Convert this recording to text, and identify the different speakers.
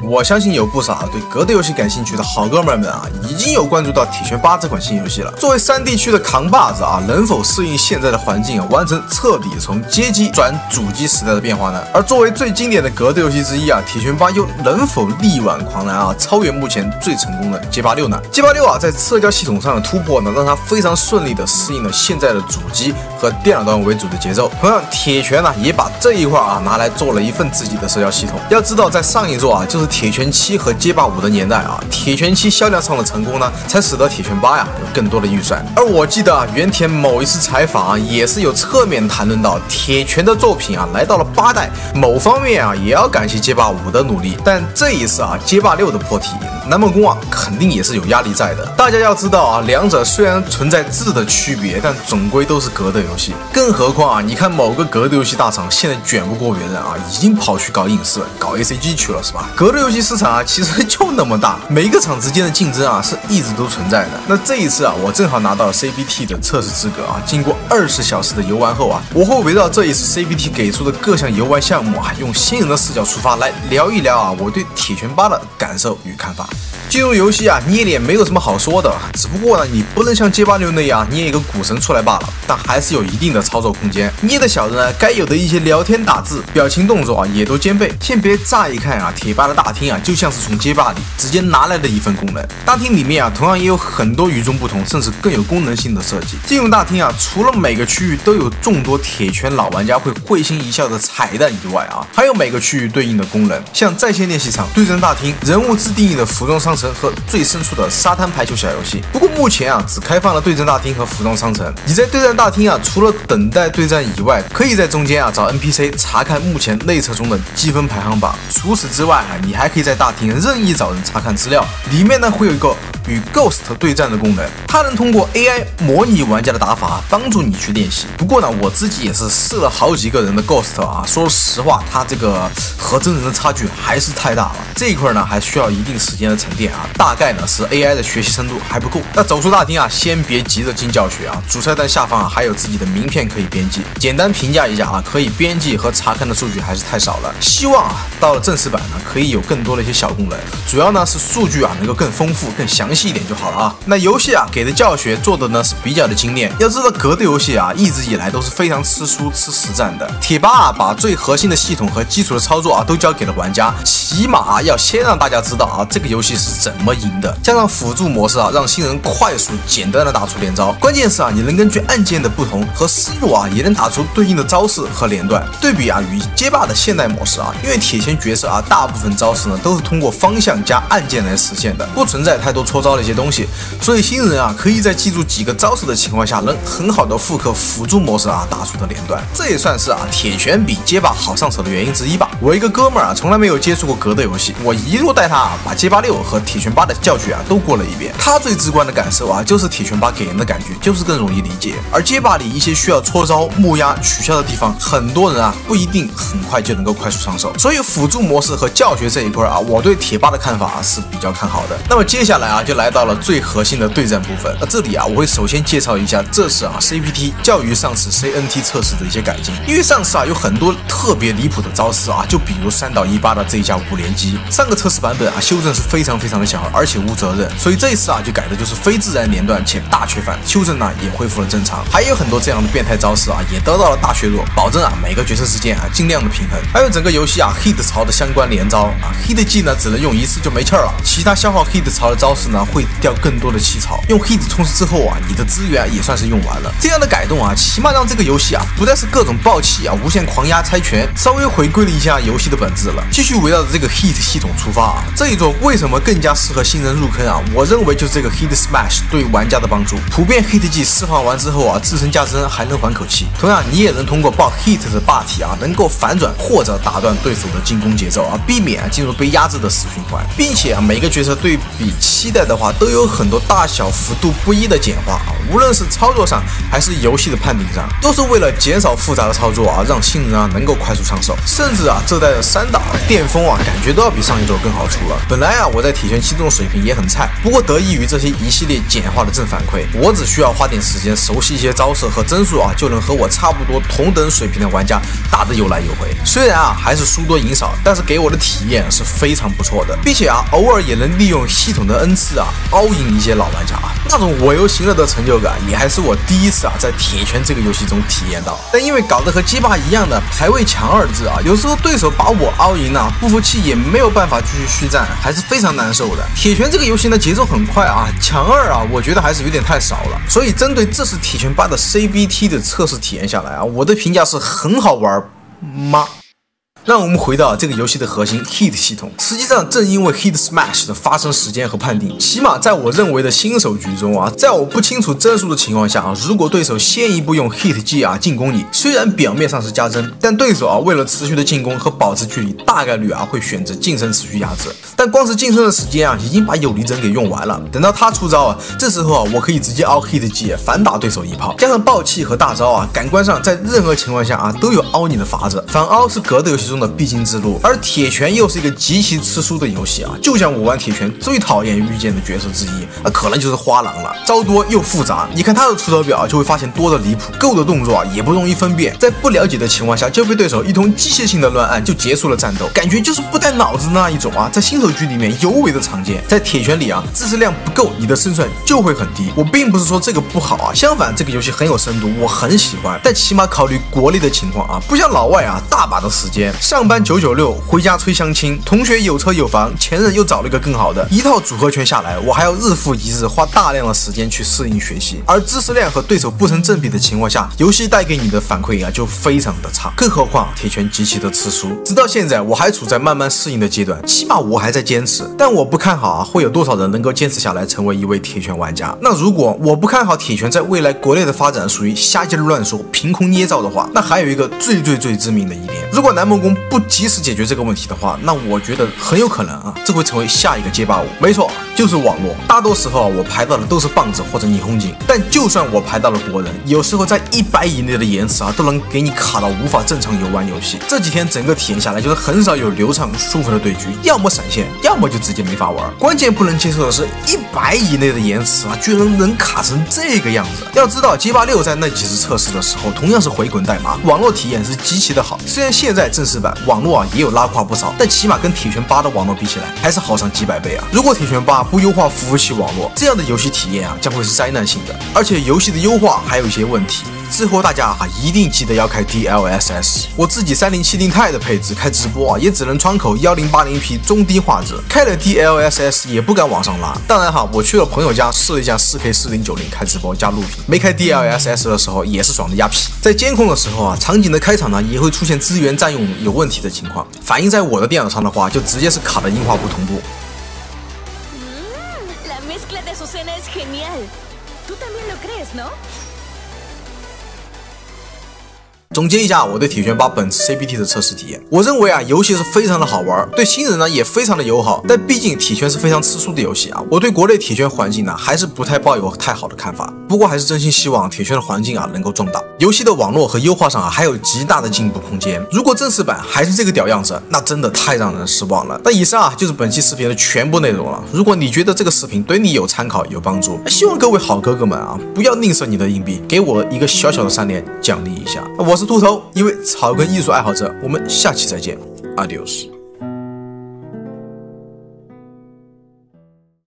Speaker 1: 我相信有不少对格斗游戏感兴趣的好哥们们已经有关注到《铁拳8》这款新游戏了。作为3D 区的扛把子能否适应现在的环境完成彻底从街机转主机时代的变化呢？而作为最经典的格斗游戏之一《铁拳8》又能否力挽狂澜超越目前最成功的街霸6呢？街霸6在社交系统上的突破呢，让它非常顺利的适应了现在的主机和电脑端为主的节奏。同样，铁拳也把这一块拿来做了一份自己的社交系统。要知道，在上一座就是铁拳7和街霸5的年代铁拳7销量上的成功呢，才使得铁拳8有更多的预算。而我记得原田某一次采访也是有侧面谈论到铁拳的作品来到了8代，某方面也要感谢街霸5的努力。但这一次街霸6的破题，南梦宫肯定也是有压力在的。大家要知道两者虽然存在质的区别，但总归都是格斗游戏。更何况你看某个格斗游戏大厂现在卷不过别人已经跑去搞影视、搞 ACG 去了，是吧？格斗游戏市场其实就那么大，每一个厂之间的竞争是一直都存在的。那这一次我正好拿到了 CBT 的测试资格经过20小时的游玩后我会围绕这一次 CBT 给出的各项游玩项目用新人的视角出发来聊一聊我对铁拳8的感受与看法。进入游戏捏脸没有什么好说的，只不过你不能像街霸6那样捏一个股神出来罢了，但还是有一定的操作空间。捏的小人该有的一些聊天打字、表情动作也都兼备。先别乍一看铁霸的大厅就像是从街霸里直接拿来的一份功能。大厅里面同样也有很多与众不同，甚至更有功能性的设计。进入大厅除了每个区域都有众多铁拳老玩家会会心一笑的彩蛋以外还有每个区域对应的功能，像在线练习场、对战大厅、人物自定义的服装商城和最深处的沙滩排球小游戏。不过目前只开放了对战大厅和服装商城。你在对战大厅除了等待对战以外，可以在中间找 NPC 查看目前内测中的积分排行榜。除此之外你还可以在大厅任意找人查看资料，里面会有一个与 Ghost 对战的功能，它能通过 AI 模拟玩家的打法帮助你去练习。不过我自己也是试了好几个人的 Ghost 说实话它这个和真人的差距还是太大了，这一块还需要一定时间的沉淀大概是 AI 的学习深度还不够。那走出大厅先别急着进教学主菜单下方还有自己的名片可以编辑。简单评价一下可以编辑和查看的数据还是太少了，希望到了正式版可以有更多的一些小功能，主要是数据能够更丰富、更详细一点就好了那游戏给的教学做的是比较的精炼。要知道格斗游戏一直以来都是非常吃书吃实战的。铁8把最核心的系统和基础的操作都交给了玩家，起码要先让大家知道这个游戏是怎么赢的。加上辅助模式让新人快速简单的打出连招。关键是你能根据按键的不同和思路也能打出对应的招式和连段。对比与街霸的现代模式因为铁拳角色大部分招式都是通过方向加按键来实现的，不存在太多戳招的一些东西，所以新人可以在记住几个招式的情况下，能很好的复刻辅助模式打出的连段。这也算是铁拳比街霸好上手的原因之一吧。我一个哥们儿从来没有接触过格斗游戏，我一路带他把街霸6和铁拳8的教学都过了一遍。他最直观的感受就是铁拳8给人的感觉就是更容易理解，而街霸里一些需要戳招、木压、取消的地方，很多人不一定很快就能够快速上手。所以辅助模式和教学这一块我对铁8的看法是比较看好的。那么接下来就来到了最核心的对战部分。那这里我会首先介绍一下这次CPT 较于上次 CNT 测试的一些改进。因为上次有很多特别离谱的招式就比如3倒18的这一下5连击，上个测试版本修正是非常的小，而且无责任，所以这一次就改的就是非自然连段且大缺反，修正也恢复了正常。还有很多这样的变态招式也得到了大削弱，保证每个角色之间尽量的平衡。还有整个游戏hit 槽的相关连招hit 技只能用一次就没气儿了，其他消耗 hit 槽的招式会掉更多的气槽。用 hit 充实之后你的资源也算是用完了。这样的改动起码让这个游戏不再是各种暴气无限狂压猜拳，稍微回归了一下游戏的本质了。继续围绕着这个 hit 系统出发这一座为什么更加适合新人入坑我认为就是这个 hit smash 对玩家的帮助。普遍 hit 技释放完之后自身加身还能缓口气，同样你也能通过爆 hit 的霸体能够反转或者打断对手的进攻节奏避免进入被压制的死循环，并且每个角色对比期待的话都有很多大小幅度不一的简化无论是操作上还是游戏的判定上，都是为了减少复杂的操作啊，让新人啊能够快速上手。甚至啊，这代的3打巅峰啊，感觉都要比上一周更好出了。本来啊，我在铁拳7中的水平也很菜，不过得益于这些一系列简化的正反馈，我只需要花点时间熟悉一些招式和帧数啊，就能和我差不多同等水平的玩家打得有来有回。虽然啊还是输多赢少，但是给我的体验是非常不错的，并且啊偶尔也能利用系统的恩赐啊凹赢一些老玩家啊，那种我又行了的成就感也还是我第一次啊在铁拳这个游戏中体验到。但因为搞得和街霸一样的排位强2字啊，有时候对手把我凹赢啊，不服气也没有办法继续续战，还是非常难受的。铁拳这个游戏呢节奏很快啊，强2啊我觉得还是有点太少了。所以针对这次铁拳8的 CBT 的测试体验下来啊，我的评价是很好玩吗？让我们回到这个游戏的核心 Hit 系统。实际上，正因为 Hit Smash 的发生时间和判定，起码在我认为的新手局中啊，在我不清楚帧数的情况下啊，如果对手先一步用 Hit 技啊进攻你，虽然表面上是加帧，但对手啊为了持续的进攻和保持距离，大概率啊会选择近身持续压制。但光是近身的时间啊，已经把有离帧给用完了。等到他出招啊，这时候啊，我可以直接凹 Hit 技反打对手一炮，加上爆气和大招啊，感官上在任何情况下啊都有凹你的法子。反凹是格斗游戏中的必经之路，而铁拳又是一个极其吃书的游戏啊，就像我玩铁拳最讨厌遇见的角色之一，那可能就是花郎了。招多又复杂，你看他的出招表就会发现多的离谱，够的动作啊也不容易分辨，在不了解的情况下就被对手一通机械性的乱按就结束了战斗，感觉就是不带脑子的那一种啊，在新手局里面尤为的常见。在铁拳里啊，知识量不够，你的胜算就会很低。我并不是说这个不好啊，相反这个游戏很有深度，我很喜欢，但起码考虑国内的情况啊，不像老外啊大把的时间，上班996，回家催相亲，同学有车有房，前任又找了一个更好的，一套组合拳下来，我还要日复一日花大量的时间去适应学习，而知识量和对手不成正比的情况下，游戏带给你的反馈啊就非常的差，更何况铁拳极其的吃书。直到现在我还处在慢慢适应的阶段，起码我还在坚持，但我不看好啊会有多少人能够坚持下来成为一位铁拳玩家。那如果我不看好铁拳在未来国内的发展属于瞎鸡乱说凭空捏造的话，那还有一个最致命的一点，如果南梦宫不及时解决这个问题的话，那我觉得很有可能啊这会成为下一个街霸5。没错，就是网络。大多时候啊我排到的都是棒子或者霓虹警，但就算我排到了国人，有时候在100以内的延迟啊都能给你卡到无法正常游玩游戏。这几天整个体验下来就是很少有流畅舒服的对局，要么闪现，要么就直接没法玩。关键不能接受的是100以内的延迟啊居然能卡成这个样子。要知道街霸6在那几次测试的时候同样是回滚代码，网络体验是极其的好。虽然现在正式版网络啊也有拉胯不少，但起码跟铁拳8的网络比起来还是好上几百倍啊。如果铁拳8不优化服务器网络，这样的游戏体验啊将会是灾难性的。而且游戏的优化还有一些问题，之后大家一定记得要开 DLSS。 我自己3070 Ti 的配置开直播啊也只能窗口 1080p 中低画质，开了 DLSS 也不敢往上拉。当然我去了朋友家试了一下 4K 4090开直播加录屏，没开 DLSS 的时候也是爽的鸭皮。在监控的时候场景的开场呢也会出现资源占用有问题的情况，反映在我的电脑上的话就直接是卡的音画不同步。
Speaker 2: La mezcla de Azucena es genial. ¿Tú también lo crees, no?
Speaker 1: 总结一下我对铁拳8本次 CBT 的测试体验，我认为游戏是非常的好玩，对新人呢也非常的友好，但毕竟铁拳是非常吃书的游戏我对国内铁拳环境呢还是不太抱有太好的看法。不过还是真心希望铁拳的环境能够壮大，游戏的网络和优化上还有极大的进步空间。如果正式版还是这个屌样子，那真的太让人失望了。那以上就是本期视频的全部内容了。如果你觉得这个视频对你有参考有帮助，希望各位好哥哥们不要吝啬你的硬币，给我一个小小的3连奖励一下。我是秃头，一位草根艺术爱好者，我们下期再见 ，Adios。